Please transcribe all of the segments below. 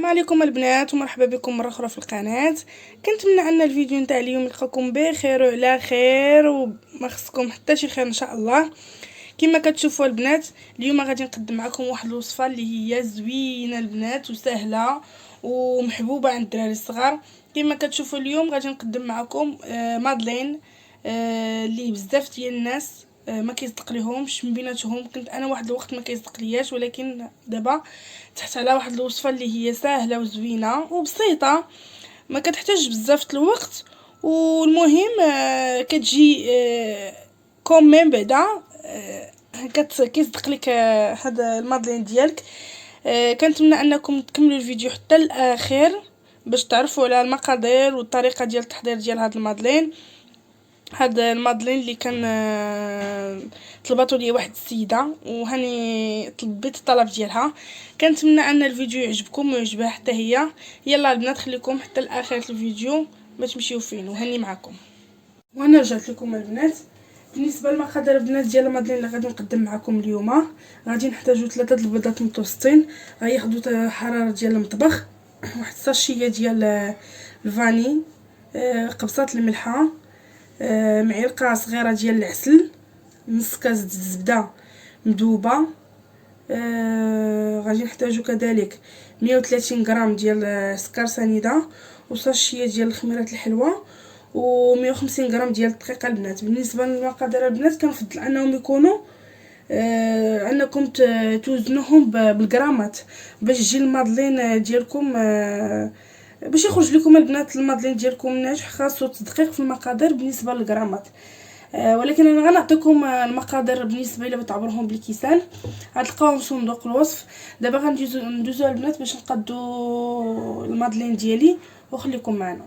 عليكم البنات ومرحبا بكم مره اخرى في القناه. كنتمنى ان الفيديو نتاع اليوم يلقاكم بخير وعلى خير وما خصكم حتى شي خير ان شاء الله. كما كتشوفوا البنات اليوم غادي نقدم معكم واحد الوصفه اللي هي زوينه البنات وسهله ومحبوبه عند الدراري الصغار. كما كتشوفوا اليوم غادي نقدم معكم مادلين اللي بزاف ديال الناس ما كيصدق ليهمش من بيناتهم. كنت انا واحد الوقت ما كيصدق لياش، ولكن دابا تحت على واحد الوصفه اللي هي سهله وزوينه وبسيطه، ما كتحتاج بزاف الوقت. والمهم كتجي كومين بعدا كيصدق لك هذا المادلين ديالك. كنتمنى انكم تكملوا الفيديو حتى الاخر باش تعرفوا على المقادير والطريقه ديال التحضير ديال هذا المادلين. هذا المادلين اللي كان طلباتو لي واحد السيده وهاني طلبيت الطلب ديالها. كنتمنى ان الفيديو يعجبكم ويعجبها حتى هي. يلا البنات خليكم حتى الاخر في الفيديو ما تمشيو فين، وهاني معكم. وانا رجعت لكم البنات. بالنسبه للمقادير البنات ديال المادلين اللي غادي نقدم معكم اليوم، غادي نحتاجو 3 البيضات متوسطين غياخذوا حراره ديال المطبخ، واحد الساشيه ديال الفاني، قبصات الملحه، معلقه صغيره ديال العسل، نص كاس الزبده مذوبه. غادي نحتاجو كذلك 130 غرام ديال سكر سنيده وساشيه ديال الخميرات الحلوه و150 غرام ديال الدقيق البنات. بالنسبه للمقادير البنات كنفضل انهم يكونوا انكم توزنوهم بالغرامات باش تجي المادلين ديالكم باش يخرج لكم البنات المادلين ديالكم ناجح. خاصو التدقيق في المقادير بالنسبه للغرامات، ولكن انا غنعطيكم المقادير بالنسبه الى تعبرهم بالكيسان غتلقاوهم في صندوق الوصف. دابا غندوزو البنات باش نقادو المادلين ديالي وخليكم معنا.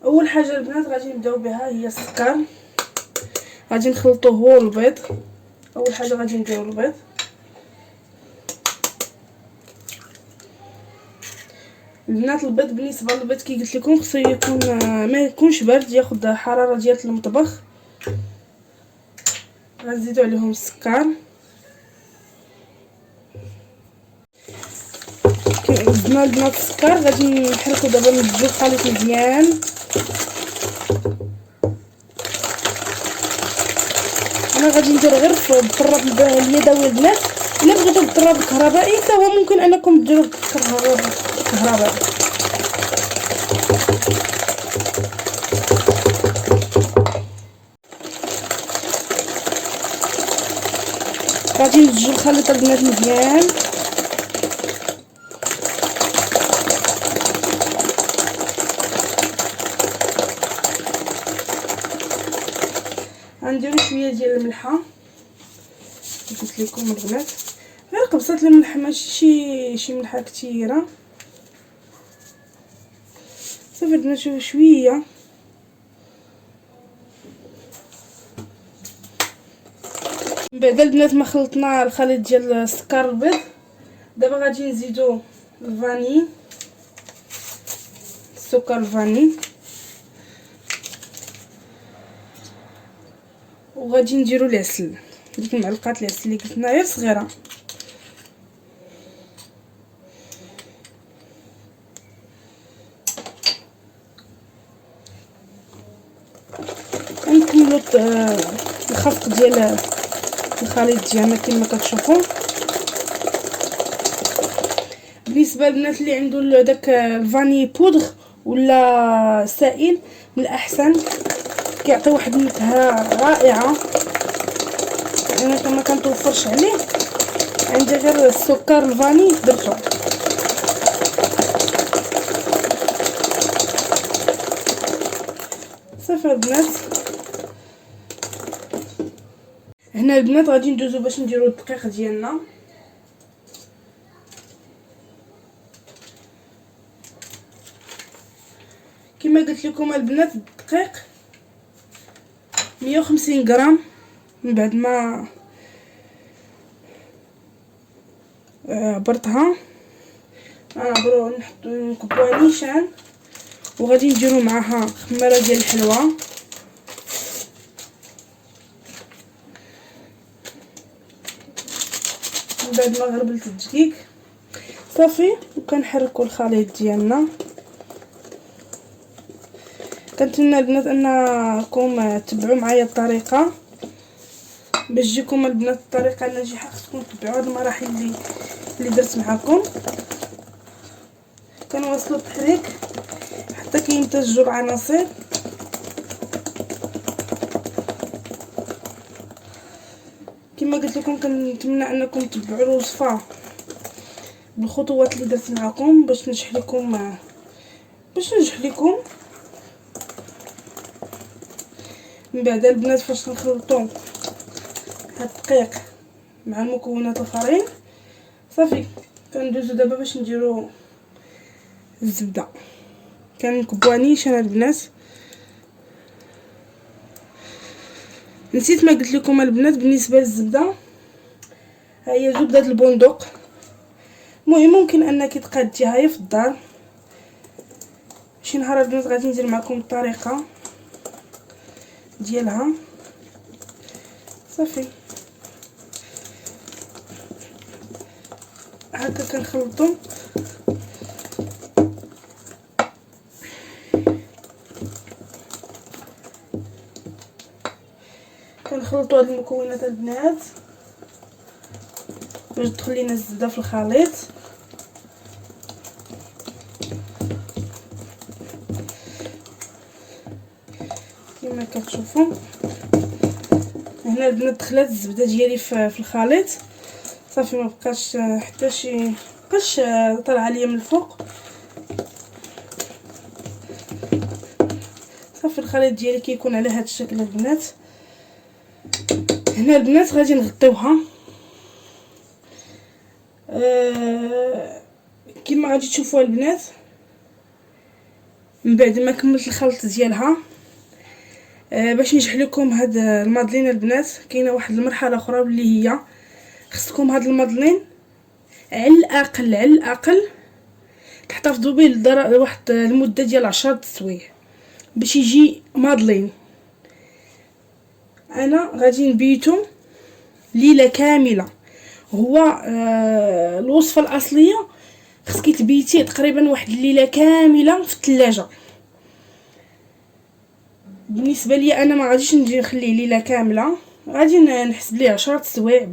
اول حاجه البنات غادي نبداو بها هي السكر. غادي نخلطوه هو البيض. اول حاجه غادي نديرو البيض، البنات البيض بالنسبه للبيض كي قلت لكم خصو يكون ما يكونش بارد، ياخذ حراره ديال المطبخ. غنزيدو عليهم السكر. زدنا البنات السكر، غادي نحركو دابا نبدلو الخليط مزيان. انا غادي ندير غير في الطراب اليدوي البنات. الا بغيتو بالطراب الكهربائي حتى هو ممكن انكم ديروا بالكهربائي. غادي نزجو الخليط البنات مزيان. غنديرو شويه ديال الملحه، قلت لكم البنات غير قبصه الملح ماشي شي ملحه كثيره. صافي البنات شوفوا شويه. من بعد البنات ما خلطنا الخليط ديال السكر البيض، دابا غادي نزيدو الفاني، السكر الفاني، وغادي نديرو العسل، ديك المعلقات العسل اللي قلتنا غير صغيره. نكملو الخفق ديال الخليط ديالنا كما كتشوفوا. بالنسبه للبنات اللي عنده داك الفاني بودغ ولا سائل من الاحسن، كيعطي واحد النكهه رائعه. انا كما كنتوفرش عليه عندي غير السكر الفاني درتو. صافي البنات هنا البنات غادي ندوزو باش نديرو الدقيق ديالنا. كما قلت لكم البنات الدقيق 150 غرام. من بعد ما عبرتها غنعبرو نحطو نكبوها نيشان، وغادي نديرو معاها خميره ديال الحلوه. من بعد ما غربلت الدقيق صافي. وكنحركوا الخليط ديالنا. كنتمنى البنات انكم تبعوا معايا الطريقه باش تجيكم البنات الطريقه الناجحه. خصكم تبعوا هاد المراحل اللي درت معكم. كنواصلوا التحريك حتى كيمتزجوا العناصر. كما قلت لكم كنتمنى انكم تتبعوا الوصفه بالخطوات اللي درت معكم باش ننجح لكم. من بعد البنات فاش نخلطوا هاد الدقيق مع المكونات الفرين صافي كندوزو دابا باش نديرو الزبده. كنكبوها نيشان البنات. نسيت ما قلت لكم البنات بالنسبه للزبده، ها هي زبده البندق. المهم ممكن انك تقاديها هي في الدار. شي نهار البنات غادي ندير معكم الطريقه ديالها. صافي هكا كنخلطو. كنخلطوا هاد المكونات البنات باش تدخل لينا الزبده في الخليط. كما كتشوفوا هنا البنات دخلت الزبده ديالي في الخليط. صافي ما بقاش حتى شي بقاش طالعه ليا من الفوق. صافي الخليط ديالي كيكون على هذا الشكل البنات. هنا البنات غادي نغطيوها كما غادي تشوفوا البنات. من بعد ما كملت الخلط ديالها باش نشرح لكم هاد المادلين البنات كاينه واحد المرحله اخرى اللي هي خصكم هاد المادلين على الاقل تحتفظوا به لواحد المده ديال 10 سوايع باش يجي مادلين. انا غادي نبيتو ليله كامله. هو الوصفه الاصليه خصك تبيتيه تقريبا واحد الليله كامله في الثلاجه. بالنسبه لي انا ما غاديش نجي نخليه ليله كامله، غادي نحسب ليه 10 سوايع.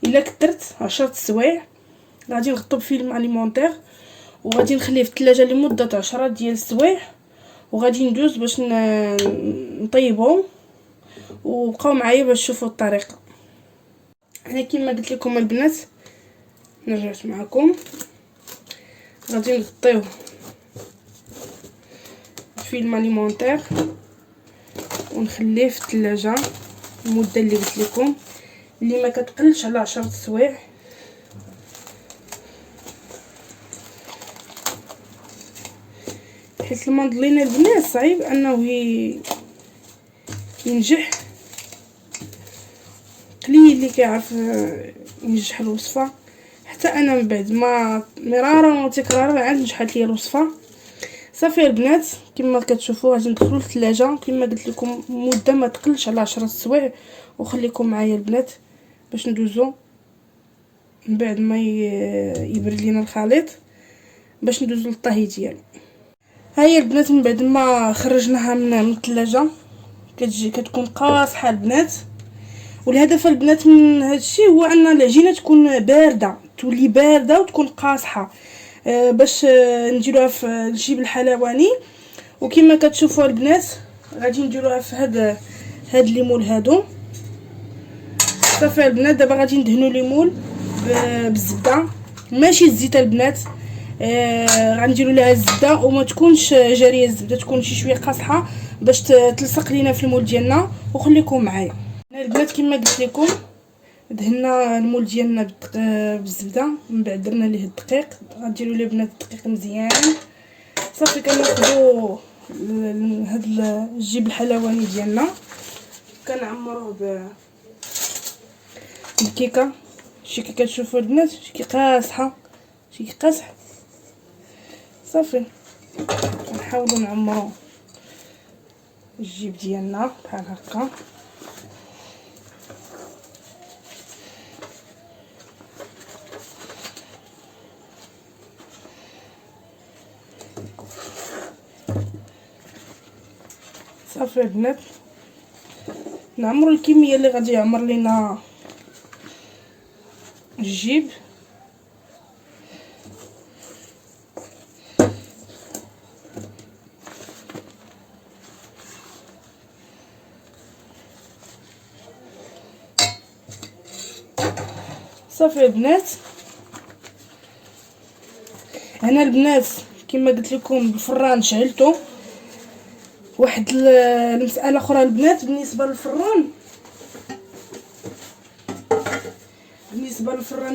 الا كثرت 10 سوايع غادي نغطو بفيلم اليمونتير وغادي نخليه في الثلاجه لمده 10 ديال السوايع. وغادي ندوز باش نطيبهم وبقاو معايا باش تشوفوا الطريقه. انا كما قلت لكم البنات رجعت معكم. غادي نغطيوه فيلم اليمونتير ونخليه في الثلاجه المده اللي قلت لكم اللي ما كتقلش على 10 سوايع. حيت المندلين البنات صعيب انه ينجح. قليل اللي كيعرف ينجح الوصفه. حتى انا من بعد ما مرارا وتكرارا عاد نجحت لي الوصفه. صافي البنات كما كتشوفوا غادي ندخلوا للثلاجه كما قلت لكم مده ما تقلش على 10 سوايع. وخليكم معايا البنات باش ندوزو من بعد ما يبرد لينا الخليط باش ندوزو للطهي ديالو. ها هي البنات من بعد ما خرجناها من الثلاجه كتكون قاصحه البنات. والهدف البنات من هذا الشيء هو ان العجينه تكون بارده، تولي بارده وتكون قاصحه باش نديروها في الجيب الحلواني. وكما كتشوفوا البنات غادي نديروها في هاد ليمول هادو. صافي البنات دابا غادي ندهنوا ليمول بالزبده ماشي الزيت البنات. غنديروا لها الزبده وما تكونش جاريه الزبده، تكون شي شويه قاصحه باش تلصق لينا في المول ديالنا. وخليكم معايا البنات كما قلت لكم دهنا المول ديالنا بالزبده. من بعد درنا ليه الدقيق. غنديروا ليه بنات الدقيق مزيان. صافي كناخذوا هاد الجيب الحلواني ديالنا كنعمروه بالكيكه. شي كي كتشوفوا البنات شي كي قاصحه شي كي قاصح. صافي نحاولوا نعمروا الجيب ديالنا بحال هكا. صافي البنات نعمروا الكميه اللي غادي يعمر لينا الجيب. صافي البنات هنا البنات كما قلت لكم الفران شعلته. واحد المساله اخرى البنات بالنسبه للفران،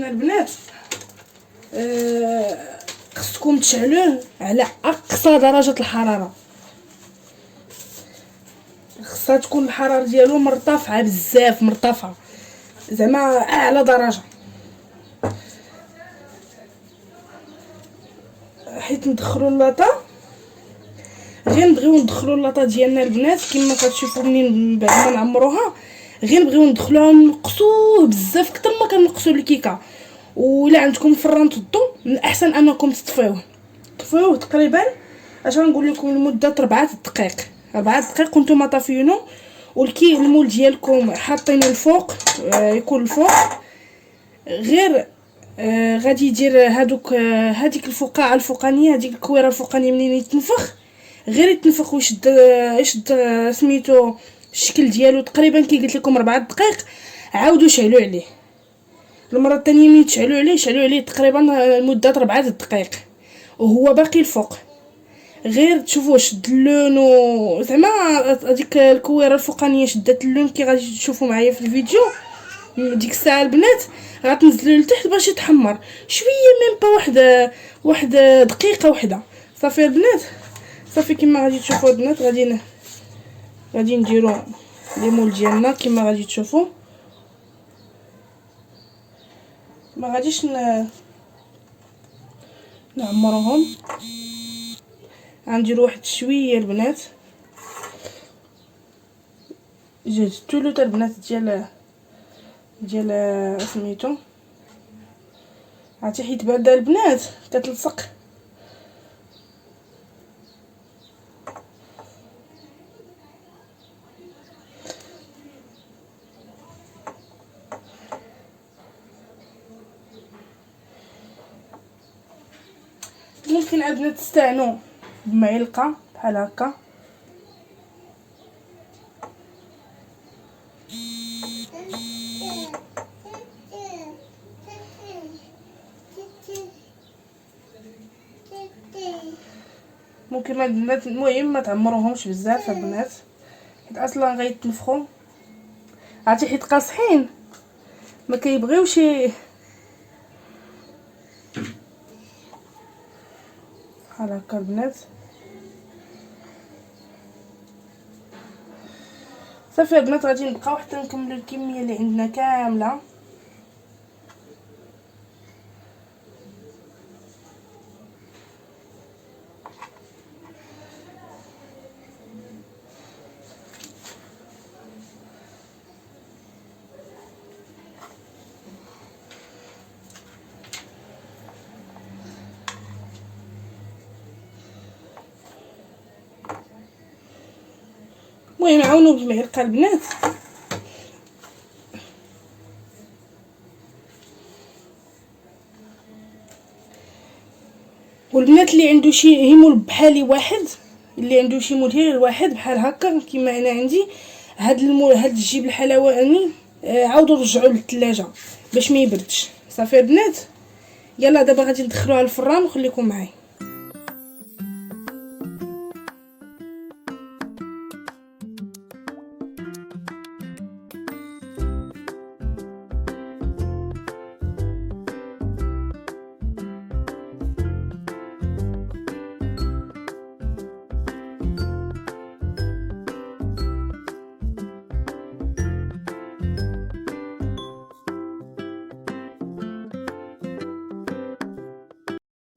البنات خصكم تشعلوه على اقصى درجه الحراره. خصها تكون الحراره ديالو مرتفعه بزاف، مرتفعه زعما اعلى درجه، حيت ندخلوا اللاطه. غير نبغيو ندخلوا اللاطه ديالنا البنات كما كتشوفوا منين بعد ما نعمروها، غير نبغيو ندخلوها ونقصوه بزاف اكثر ما كنقصوا الكيكه. ولا عندكم فران تضو من الاحسن انكم تطفيوه تقريبا اش غنقول لكم لمده 4 دقائق. 4 دقائق وانتم طافيينو، المول ديالكم حاطينه الفوق، يكون الفوق. غير غادي يدير هذيك الفقاعه الفوقانيه، هذيك الكويره الفوقانيه منين يتنفخ، غير يتنفخ ويشد سميتو الشكل ديالو تقريبا كي قلت لكم 4 دقائق. عاودوا شعلوا عليه المره الثانيه، ملي شعلوا عليه تقريبا لمده 4 دقائق وهو باقي الفوق. غير تشوفوه شد اللون، زعما هذيك الكويره الفوقانيه شدت اللون كي غادي تشوفوا معايا في الفيديو. ديك الساعه البنات غتنزلوا لتحت باش يتحمر شويه، ميم با واحد دقيقه واحده. صافي البنات، صافي كما غادي تشوفوا البنات غادي نديرو لي مول ديالنا كما غادي تشوفوا. ما غاديش نعمرهم، غنديروا واحد شويه البنات، جهزتو له البنات ديال سميتو. عرفتي حيت بعدا البنات كتلصق. ممكن البنات تستعنوا بمعلقه بحال هكا. ممكن ما البنات، المهم ما تعمروهمش بزاف البنات حيت اصلا غيتنفخوا. عرفتي حيت قاصحين ما كيبغيوش بحال هكا البنات. صافي البنات غادي نبقاو حتى نكملوا الكميه اللي عندنا كامله. المهم عاونوا بالمعلقه البنات. والبنات اللي عنده شي هيمول بحالي واحد، اللي عنده شي مول هير واحد بحال هكا كيما انا عندي، هاد الجيب الحلواني عاودوا رجعوا للثلاجه باش ما يبردش. صافي البنات يلا دابا غادي ندخلوها للفران وخليكم معايا.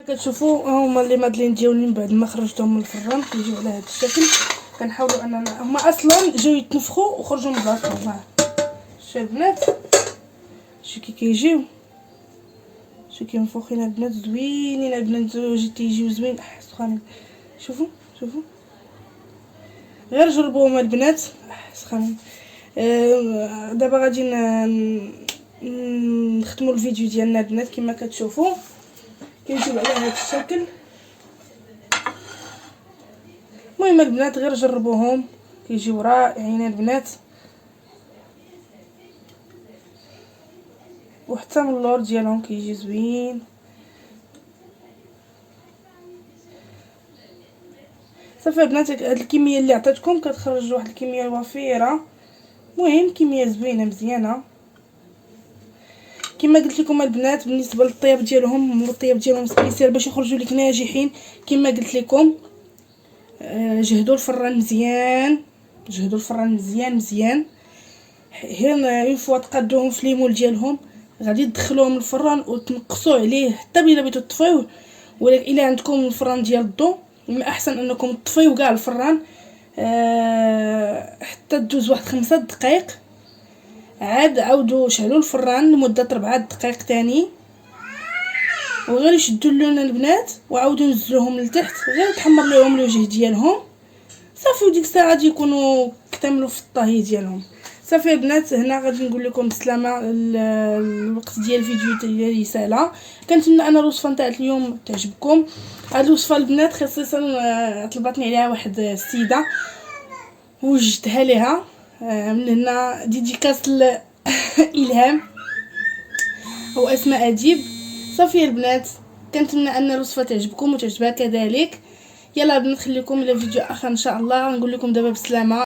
كتشوفوا هما لي مادلين ديالي من بعد ما خرجتهم من الفران كيجيو على هذا الشكل. كنحاولوا اننا هما اصلا جاو يتنفخوا وخرجوا من بلاصتهم. شوفوا البنات شوفوا كي كيجيو، شوفوا كي منفوخين البنات زوينين البنات، تيجيو زوين. سبحان شوفوا شوفوا غير جربوهم البنات سخانين. دابا غادي نختموا الفيديو ديالنا البنات. كما كتشوفوا كيجيو على هذا الشكل. المهم البنات غير جربوهم كيجيو رائعين البنات، وحتى من اللور ديالهم كيجي زوين. صافي البنات هاد الكميه اللي عطيتكم كتخرج واحد الكميه وفيره، المهم كميه زوينه مزيانه. كما قلت لكم البنات بالنسبه للطياب ديالهم سبيسيال باش يخرجوا لك ناجحين. كما قلت لكم جهدوا الفران مزيان، جهدوا الفران مزيان. هنا اون فوا تقادوهم في ليمول ديالهم غادي تدخلوهم الفران وتنقصوا عليه حتى بلا بغيتو تطفيوه. ولكن الا عندكم الفران ديال الضو من احسن انكم تطفيو كاع الفران حتى تدوز واحد 5 دقائق. عاد عاودوا شعلوا الفران لمده 4 دقائق تاني، وغير يشدوا اللون البنات وعاودوا نزلوهم لتحت، غير تحمر لهم الوجه ديالهم صافي. وديك الساعه غادي يكونوا اكتملوا في الطهي ديالهم. صافي البنات هنا غادي نقول لكم بسلامه. الوقت ديال الفيديو ديالي سالا. كنتمنى ان الوصفه نتاع اليوم تعجبكم. هاد الوصفه البنات خصيصا طلبتني عليها واحد السيده وجدتها ليها. من هنا ديديكاس الهام واسماء اديب. صافي البنات كنتمنى ان الوصفه تعجبكم وتعجبها كذلك. يلا البنات خليكم الى فيديو اخر ان شاء الله. نقول لكم دابا بسلامه.